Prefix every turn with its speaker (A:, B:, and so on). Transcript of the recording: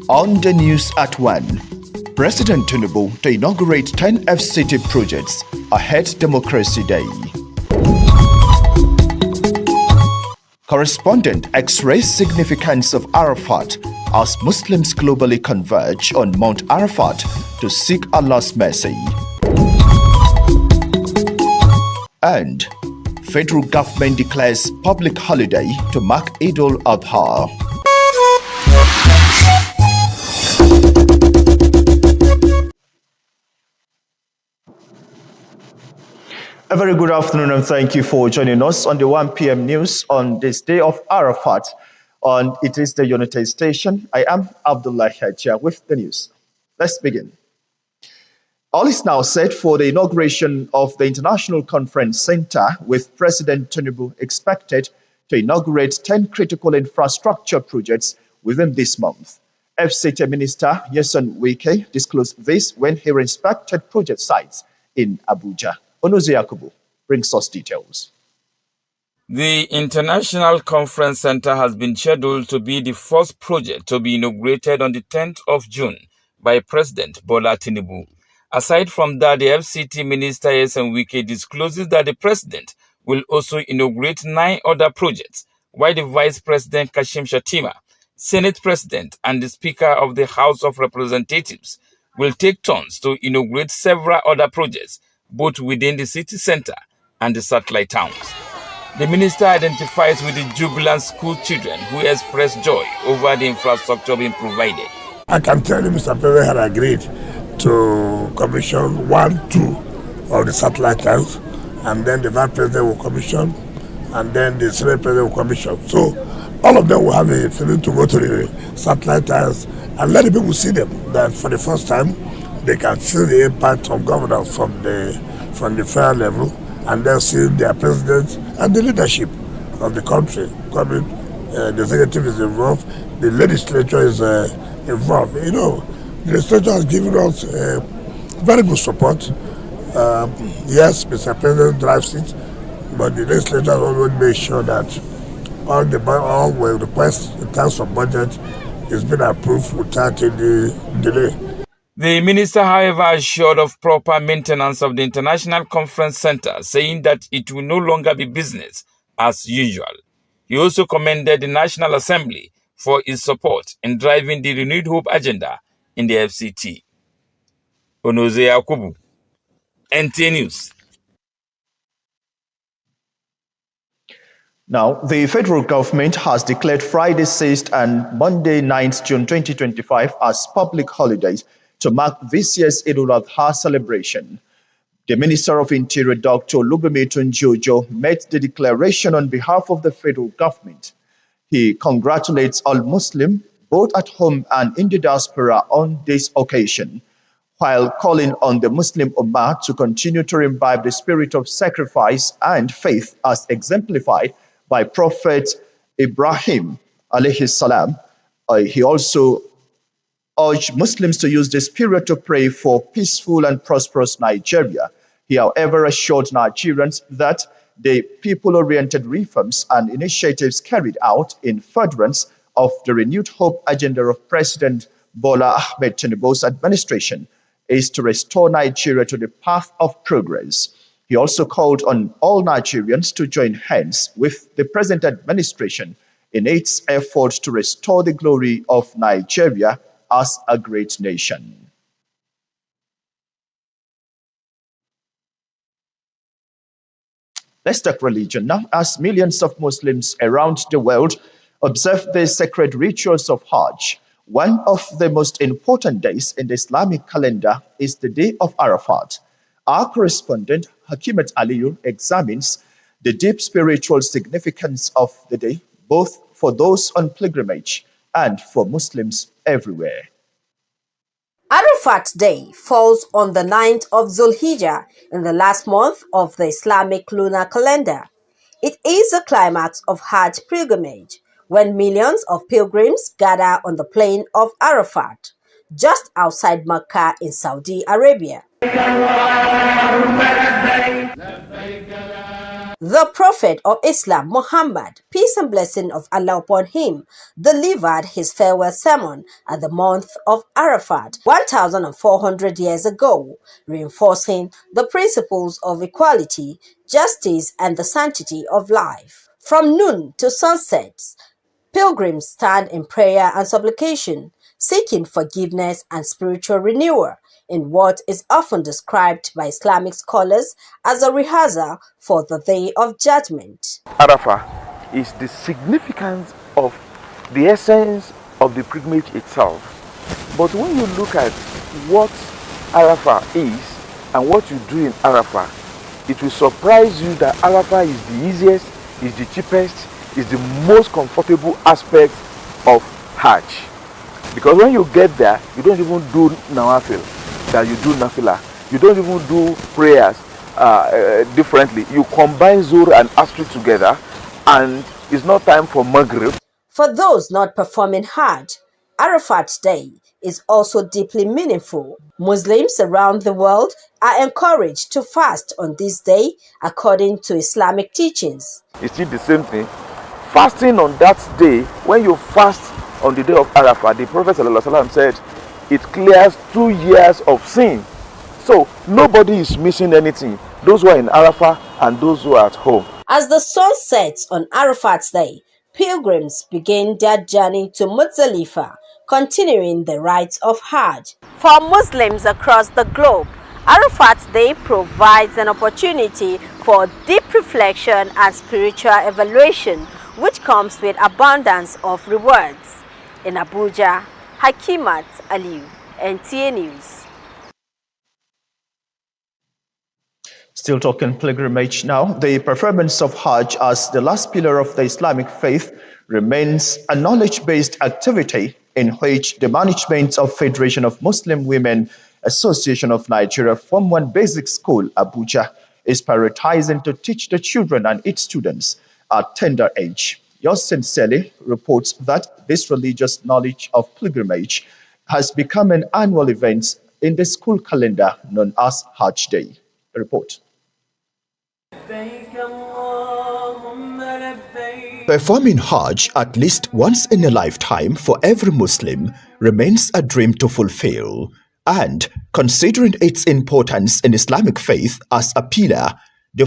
A: On the news at 1, President Tinubu to inaugurate 10 FCT projects ahead Democracy Day. Correspondent X-rays significance of Arafat as Muslims globally converge on Mount Arafat to seek Allah's mercy. And federal government declares public holiday to mark Eid al-Adha. A very good afternoon and thank you for joining us on the 1 p.m. news on this day of Arafat. It is the United Station. I am Abdullah Hajia with the news. Let's begin. All is now set for the inauguration of the International Conference Center, with President Tinubu expected to inaugurate 10 critical infrastructure projects within this month. FCT Minister Nyesom Wike disclosed this when he inspected project sites in Abuja. Onoze Yakubu brings us details.
B: The International Conference Center has been scheduled to be the first project to be inaugurated on the 10th of June by President Bola Tinubu. Aside from that, the FCT Minister Nyesom Wike discloses that the President will also inaugurate 9 other projects, while the Vice President Kashim Shettima, Senate President and the Speaker of the House of Representatives will take turns to inaugurate several other projects, both within the city center and the satellite towns. The minister identifies with the jubilant school children who express joy over the infrastructure being provided.
C: I can tell you Mr. President had agreed to commission 1, 2 of the satellite towns, and then the Vice President will commission, and then the Senate President will commission. So all of them will have a feeling to go to the satellite towns and let the people see them, that for the first time they can feel the impact of governance from the federal level, and then see their president and the leadership of the country coming. The executive is involved, the legislature is involved. You know, the legislature has given us very good support. Yes, Mr. President drives it, but the legislature has always made sure that all requests in terms of budget is being approved without any delay.
B: The minister, however, assured of proper maintenance of the International Conference Center, saying that it will no longer be business as usual. He also commended the National Assembly for its support in driving the renewed hope agenda in the FCT. Onoze Yakubu, Nta News.
A: Now, the federal government has declared Friday 6th and Monday 9th June 2025 as public holidays to mark this year's Eid al-Adha celebration. The Minister of Interior, Dr. Olubumitun Jojo, made the declaration on behalf of the federal government. He congratulates all Muslims, both at home and in the diaspora, on this occasion, while calling on the Muslim Ummah to continue to imbibe the spirit of sacrifice and faith as exemplified by Prophet Ibrahim alayhi salam. He also urged Muslims to use this period to pray for peaceful and prosperous Nigeria. He, however, assured Nigerians that the people-oriented reforms and initiatives carried out in furtherance of the renewed hope agenda of President Bola Ahmed Tinubu's administration is to restore Nigeria to the path of progress. He also called on all Nigerians to join hands with the present administration in its efforts to restore the glory of Nigeria as a great nation. Let's talk religion now, as millions of Muslims around the world observe the sacred rituals of Hajj. One of the most important days in the Islamic calendar is the day of Arafat. Our correspondent Hakimat Aliyu examines the deep spiritual significance of the day, both for those on pilgrimage and for Muslims everywhere.
D: Arafat Day falls on the 9th of Zulhijjah in the last month of the Islamic lunar calendar. It is the climax of Hajj pilgrimage, when millions of pilgrims gather on the plain of Arafat, just outside Mecca in Saudi Arabia. The Prophet of Islam, Muhammad, peace and blessing of Allah upon him, delivered his farewell sermon at the month of Arafat 1,400 years ago, reinforcing the principles of equality, justice, and the sanctity of life. From noon to sunset, pilgrims stand in prayer and supplication, seeking forgiveness and spiritual renewal in what is often described by Islamic scholars as a rehearsal for the Day of Judgment.
E: Arafah is the significance of the essence of the pilgrimage itself. But when you look at what Arafah is and what you do in Arafah, it will surprise you that Arafah is the easiest, is the cheapest, is the most comfortable aspect of Hajj. Because when you get there, you don't even do nawafil, that you do nafila. You don't even do prayers differently. You combine Zuhr and Asr together, and it's not time for Maghrib.
D: For those not performing Hajj, Arafat Day is also deeply meaningful. Muslims around the world are encouraged to fast on this day according to Islamic teachings.
E: It's still the same thing. Fasting on that day, when you fast on the day of Arafat, the Prophet ﷺ said, it clears 2 years of sin. So nobody is missing anything. Those who are in Arafat and those who are at home.
D: As the sun sets on Arafat's day, pilgrims begin their journey to Muzdalifah, continuing the rites of Hajj. For Muslims across the globe, Arafat's Day provides an opportunity for deep reflection and spiritual evaluation, which comes with abundance of rewards. In Abuja, Hakimat Aliu, Nta News.
A: Still talking pilgrimage now, the performance of Hajj as the last pillar of the Islamic faith remains a knowledge-based activity in which the management of Federation of Muslim Women Association of Nigeria Form 1 Basic School, Abuja, is prioritizing to teach the children and its students at tender age. Yours sincerely reports that this religious knowledge of pilgrimage has become an annual event in the school calendar known as Hajj Day. The report. Performing Hajj at least once in a lifetime for every Muslim remains a dream to fulfill. And considering its importance in Islamic faith as a pillar, the